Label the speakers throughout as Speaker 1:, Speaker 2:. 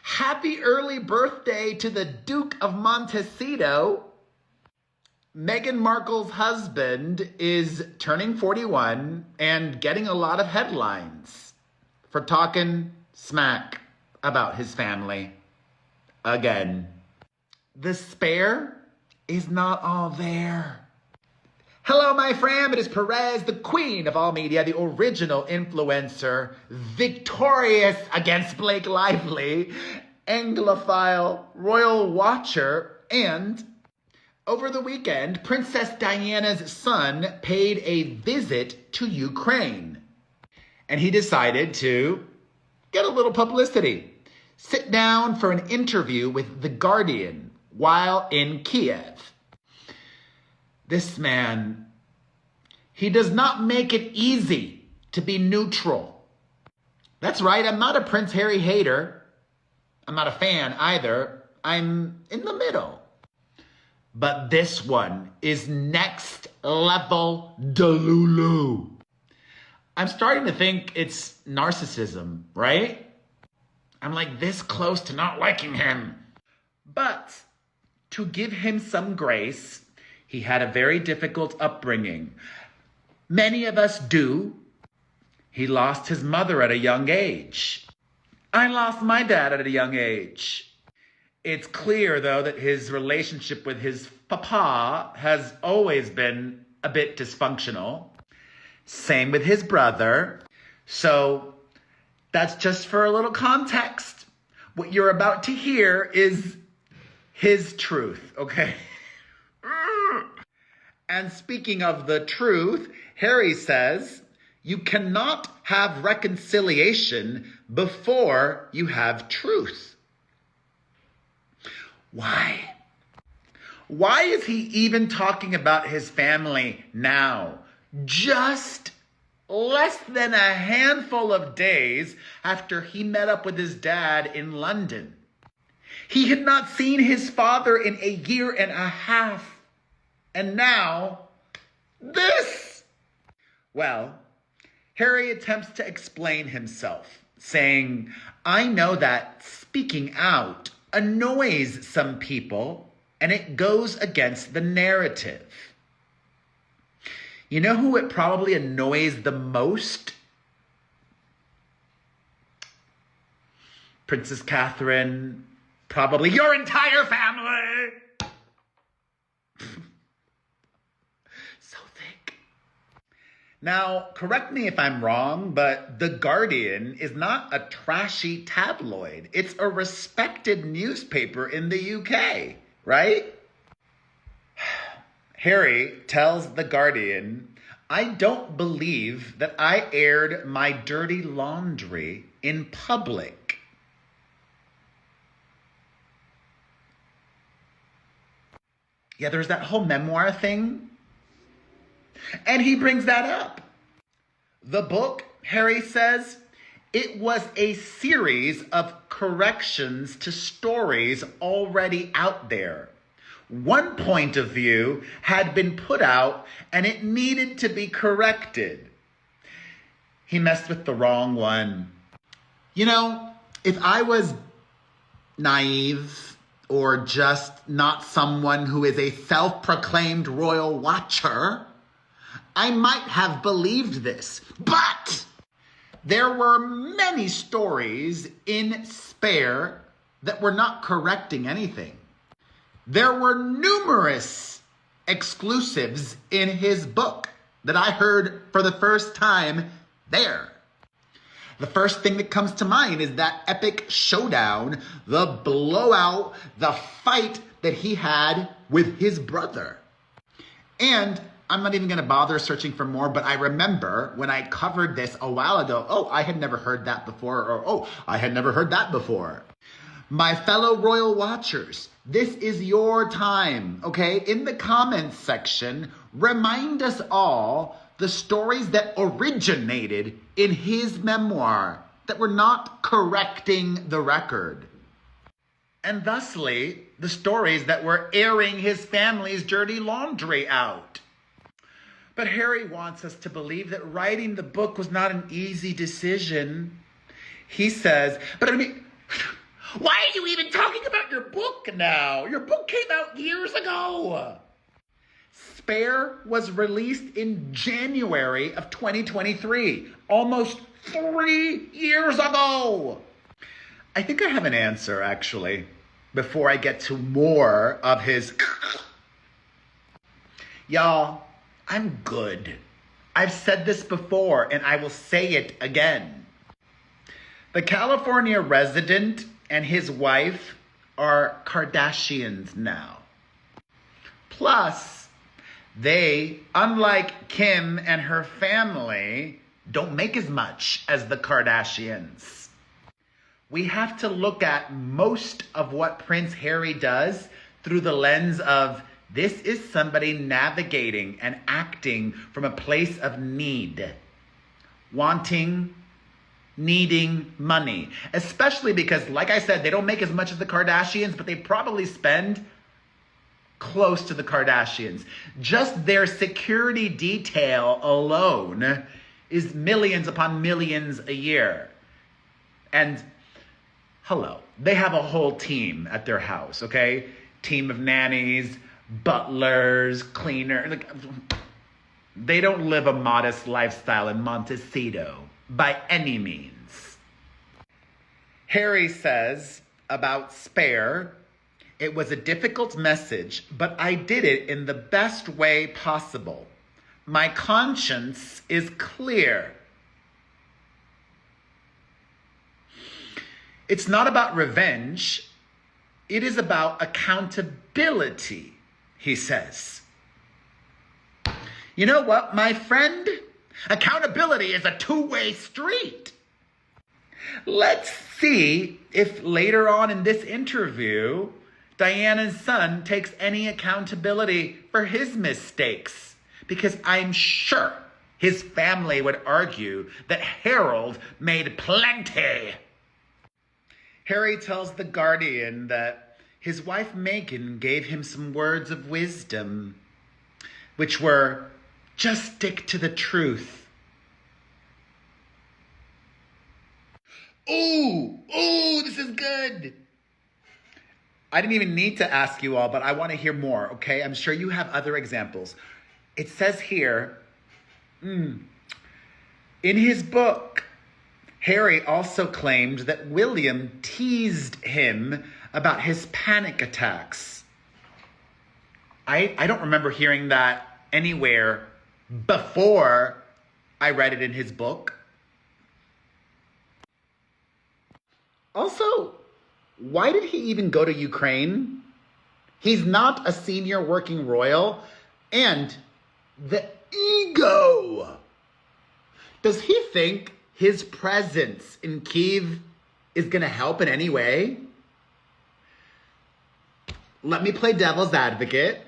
Speaker 1: Happy early birthday to the Duke of Montecito. Meghan Markle's husband is turning 41 and getting a lot of headlines for talking smack about his family. Again. The spare is not all there. Hello, my fam. It is Perez, the queen of all media, the original influencer, victorious against Blake Lively, Anglophile, royal watcher, and over the weekend, Princess Diana's son paid a visit to Ukraine. And he decided to get a little publicity. Sit down for an interview with The Guardian while in Kiev. This man, he does not make it easy to be neutral. That's right, I'm not a Prince Harry hater. I'm not a fan either. I'm in the middle. But this one is next level delulu. I'm starting to think it's narcissism, right? I'm like this close to not liking him. But to give him some grace, he had a very difficult upbringing. Many of us do. He lost his mother at a young age. I lost my dad at a young age. It's clear, though, that his relationship with his papa has always been a bit dysfunctional. Same with his brother. So that's just for a little context. What you're about to hear is his truth, okay? And speaking of the truth, Harry says, you cannot have reconciliation before you have truth. Why? Why is he even talking about his family now? Just less than a handful of days after he met up with his dad in London. He had not seen his father in a year and a half. And now, this. Well, Harry attempts to explain himself, saying, I know that speaking out annoys some people, and it goes against the narrative. You know who it probably annoys the most? Princess Catherine, probably your entire family. So thick. Now, correct me if I'm wrong, but The Guardian is not a trashy tabloid. It's a respected newspaper in the UK, right? Harry tells The Guardian, I don't believe that I aired my dirty laundry in public. Yeah, there's that whole memoir thing. And he brings that up. The book, Harry says, it was a series of corrections to stories already out there. One point of view had been put out and it needed to be corrected. He messed with the wrong one. You know, if I was naive or just not someone who is a self-proclaimed royal watcher, I might have believed this. But there were many stories in Spare that were not correcting anything. There were numerous exclusives in his book that I heard for the first time there. The first thing that comes to mind is that epic showdown, the blowout, the fight that he had with his brother. And I'm not even going to bother searching for more, but I remember when I covered this a while ago, oh, I had never heard that before, or oh, I had never heard that before. My fellow royal watchers, this is your time, okay? In the comments section, remind us all the stories that originated in his memoir that were not correcting the record. And thusly, the stories that were airing his family's dirty laundry out. But Harry wants us to believe that writing the book was not an easy decision. He says, but I mean, Why are you even talking about your book now? Your book came out years ago. Spare was released in January of 2023, almost 3 years ago. I think I have an answer, actually, before I get to more of his... Y'all, I'm good. I've said this before, and I will say it again. The California resident and his wife are Kardashians now. Plus, they, unlike Kim and her family, don't make as much as the Kardashians. We have to look at most of what Prince Harry does through the lens of this is somebody navigating and acting from a place of need, wanting, needing money, especially because, like I said, they don't make as much as the Kardashians, but they probably spend close to the Kardashians. Just their security detail alone is millions upon millions a year. And hello, they have a whole team at their house, okay? Team of nannies, butlers, cleaners. They don't live a modest lifestyle in Montecito by any means. Harry says about Spare, it was a difficult message, but I did it in the best way possible. My conscience is clear. It's not about revenge. It is about accountability, he says. You know what, my friend? Accountability is a two-way street. Let's see if later on in this interview, Diana's son takes any accountability for his mistakes, because I'm sure his family would argue that Harold made plenty. Harry tells The Guardian that his wife Meghan gave him some words of wisdom, which were, just stick to the truth. Ooh, this is good. I didn't even need to ask you all, but I want to hear more, okay? I'm sure you have other examples. It says here, in his book, Harry also claimed that William teased him about his panic attacks. I don't remember hearing that anywhere before I read it in his book. Also, why did he even go to Ukraine? He's not a senior working royal. And the ego. Does he think his presence in Kyiv is going to help in any way? Let me play devil's advocate.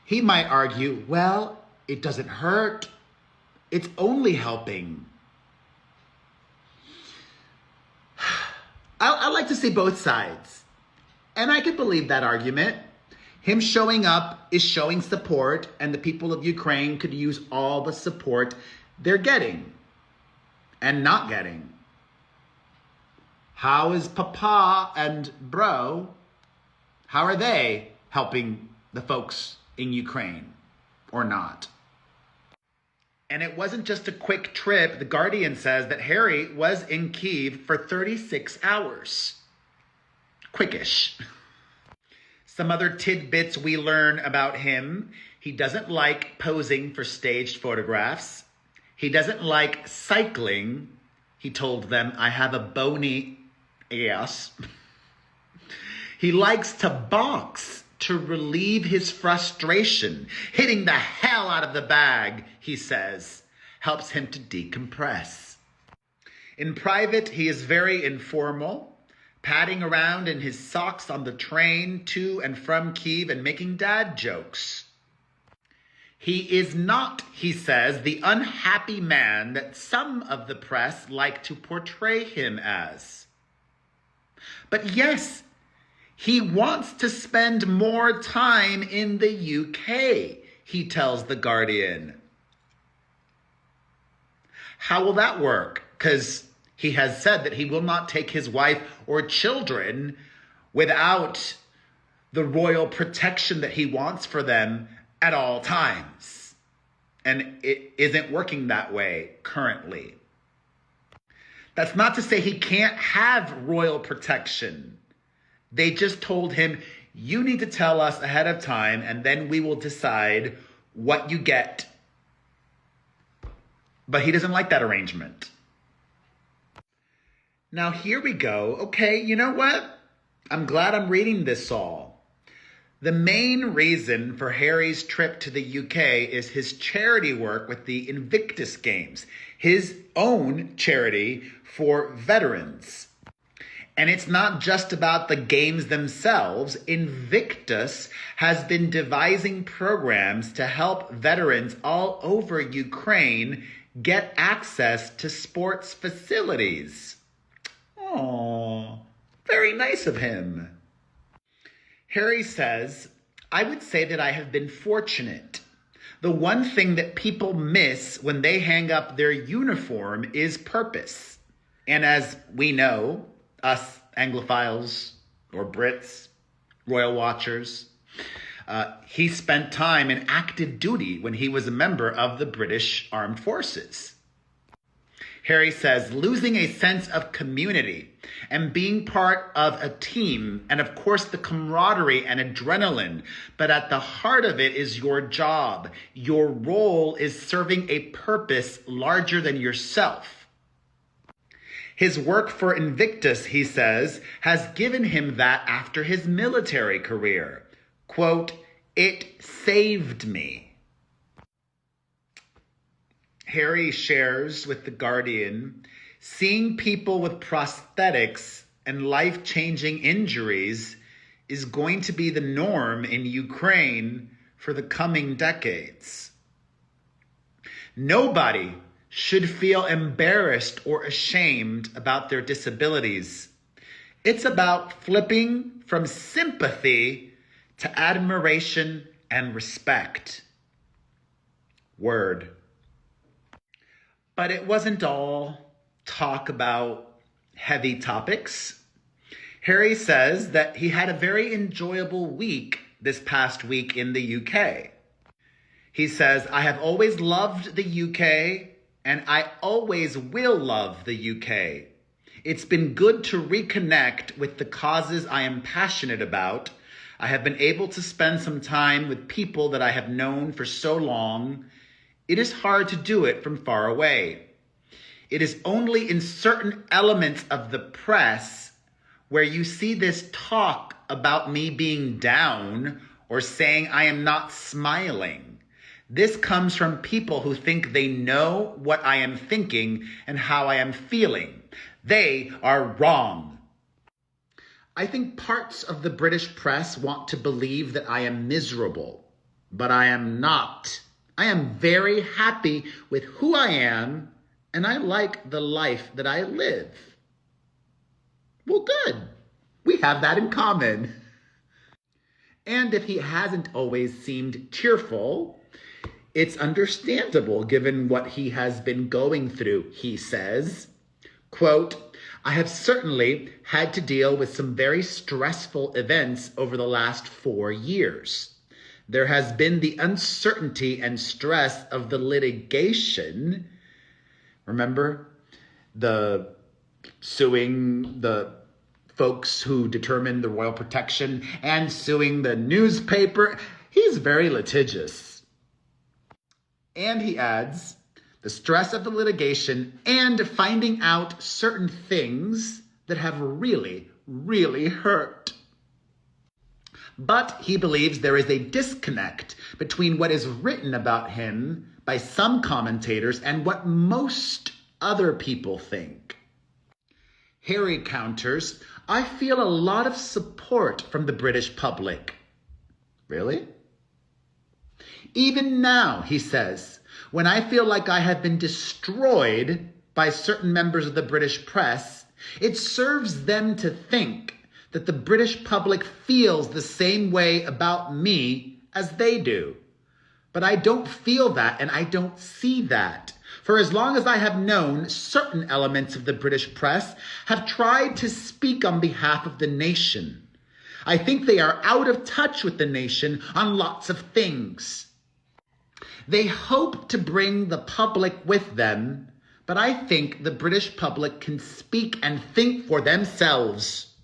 Speaker 1: He might argue, well, it doesn't hurt. It's only helping. I like to see both sides. And I can believe that argument. Him showing up is showing support, and the people of Ukraine could use all the support they're getting and not getting. How is Papa and Bro, how are they helping the folks in Ukraine or not? And it wasn't just a quick trip. The Guardian says that Harry was in Kyiv for 36 hours. Quickish. Some other tidbits we learn about him. He doesn't like posing for staged photographs. He doesn't like cycling. He told them, I have a bony ass. He likes to box to relieve his frustration. Hitting the hell out of the bag, he says, helps him to decompress. In private, he is very informal, padding around in his socks on the train to and from Kyiv and making dad jokes. He is not, he says, the unhappy man that some of the press like to portray him as. But yes, he wants to spend more time in the UK, he tells The Guardian. How will that work? Because he has said that he will not take his wife or children without the royal protection that he wants for them at all times. And it isn't working that way currently. That's not to say he can't have royal protection. They just told him, you need to tell us ahead of time, and then we will decide what you get. But he doesn't like that arrangement. Now here we go. Okay, you know what? I'm glad I'm reading this all. The main reason for Harry's trip to the UK is his charity work with the Invictus Games, his own charity for veterans. And it's not just about the games themselves. Invictus has been devising programs to help veterans all over Ukraine get access to sports facilities. Oh, very nice of him. Harry says, I would say that I have been fortunate. The one thing that people miss when they hang up their uniform is purpose. And as we know, us Anglophiles or Brits, royal watchers, he spent time in active duty when he was a member of the British Armed Forces. Harry says, losing a sense of community and being part of a team, and of course the camaraderie and adrenaline, but at the heart of it is your job. Your role is serving a purpose larger than yourself. His work for Invictus, he says, has given him that after his military career. Quote, it saved me. Harry shares with The Guardian, seeing people with prosthetics and life-changing injuries is going to be the norm in Ukraine for the coming decades. Nobody should feel embarrassed or ashamed about their disabilities. It's about flipping from sympathy to admiration and respect. Word. But it wasn't all talk about heavy topics. Harry says that he had a very enjoyable week this past week in the UK. He says, I have always loved the UK and I always will love the UK. It's been good to reconnect with the causes I am passionate about. I have been able to spend some time with people that I have known for so long. It is hard to do it from far away. It is only in certain elements of the press where you see this talk about me being down or saying I am not smiling. This comes from people who think they know what I am thinking and how I am feeling. They are wrong. I think parts of the British press want to believe that I am miserable, but I am not. I am very happy with who I am, and I like the life that I live. Well, good. We have that in common. And if he hasn't always seemed tearful, it's understandable given what he has been going through, he says. Quote, I have certainly had to deal with some very stressful events over the last 4 years. There has been the uncertainty and stress of the litigation. Remember the suing the folks who determined the royal protection and suing the newspaper? He's very litigious. And he adds, the stress of the litigation and finding out certain things that have really, really hurt. But he believes there is a disconnect between what is written about him by some commentators and what most other people think. Harry counters, I feel a lot of support from the British public. Really? Even now, he says, when I feel like I have been destroyed by certain members of the British press, it serves them to think that the British public feels the same way about me as they do. But I don't feel that and I don't see that. For as long as I have known, certain elements of the British press have tried to speak on behalf of the nation. I think they are out of touch with the nation on lots of things. They hope to bring the public with them, but I think the British public can speak and think for themselves.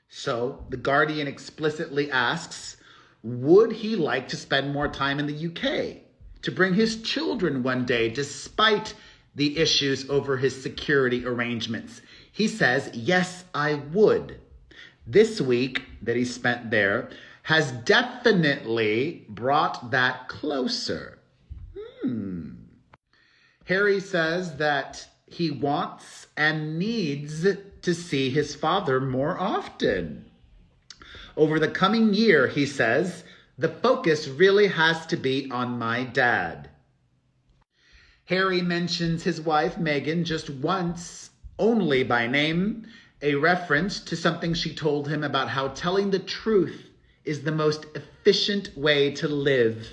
Speaker 1: So The Guardian explicitly asks, would he like to spend more time in the UK, to bring his children one day despite the issues over his security arrangements? He says, yes, I would. This week that he spent there has definitely brought that closer. Harry says that he wants and needs to see his father more often. Over the coming year, he says, the focus really has to be on my dad. Harry mentions his wife, Meghan, just once, only by name, a reference to something she told him about how telling the truth is the most efficient way to live.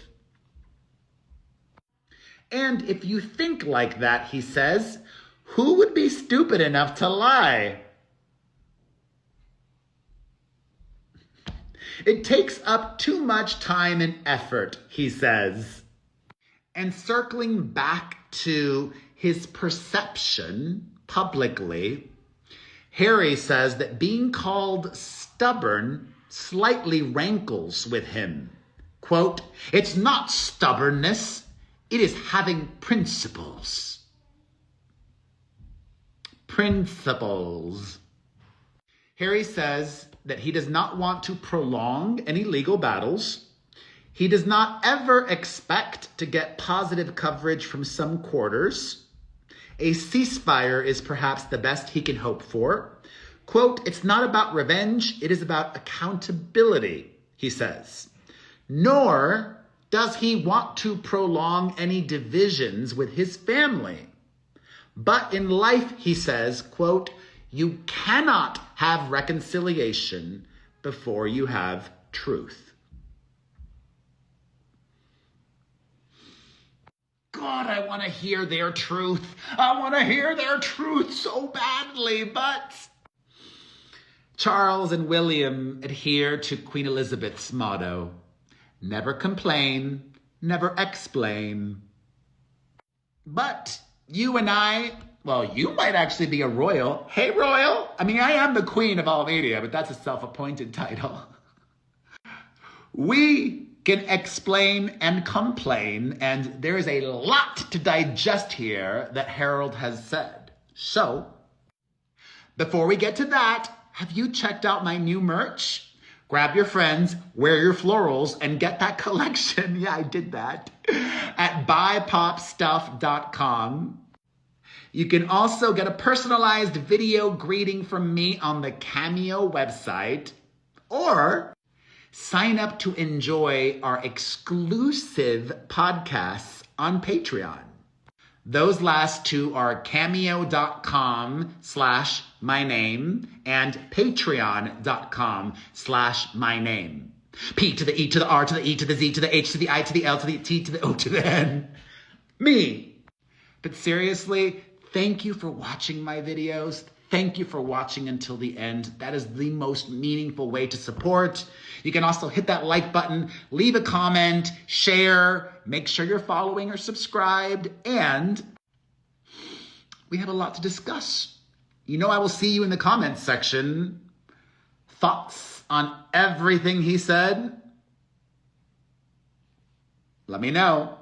Speaker 1: And if you think like that, he says, who would be stupid enough to lie? It takes up too much time and effort, he says. And circling back to his perception publicly, Harry says that being called stubborn slightly rankles with him. Quote, it's not stubbornness, it is having principles. Principles. Harry says that he does not want to prolong any legal battles. He does not ever expect to get positive coverage from some quarters. A ceasefire is perhaps the best he can hope for. Quote, it's not about revenge, it is about accountability, he says. Nor does he want to prolong any divisions with his family. But in life, he says, quote, you cannot have reconciliation before you have truth. God, I want to hear their truth. I want to hear their truth so badly, but Charles and William adhere to Queen Elizabeth's motto, never complain, never explain. But you and I, well, you might actually be a royal. Hey, royal. I mean, I am the queen of all media, but that's a self-appointed title. We can explain and complain, and there is a lot to digest here that Harold has said. So, before we get to that, have you checked out my new merch? Grab your friends, wear your florals, and get that collection. Yeah, I did that. At buypopstuff.com. You can also get a personalized video greeting from me on the Cameo website, or sign up to enjoy our exclusive podcasts on Patreon. Those last two are cameo.com/myname and patreon.com/myname. P to the E to the R to the E to the Z to the H to the I to the L to the T to the O to the N. Me. But seriously, thank you for watching my videos. Thank you for watching until the end. That is the most meaningful way to support. You can also hit that like button, leave a comment, share, make sure you're following or subscribed, and we have a lot to discuss. You know I will see you in the comments section. Thoughts on everything he said? Let me know.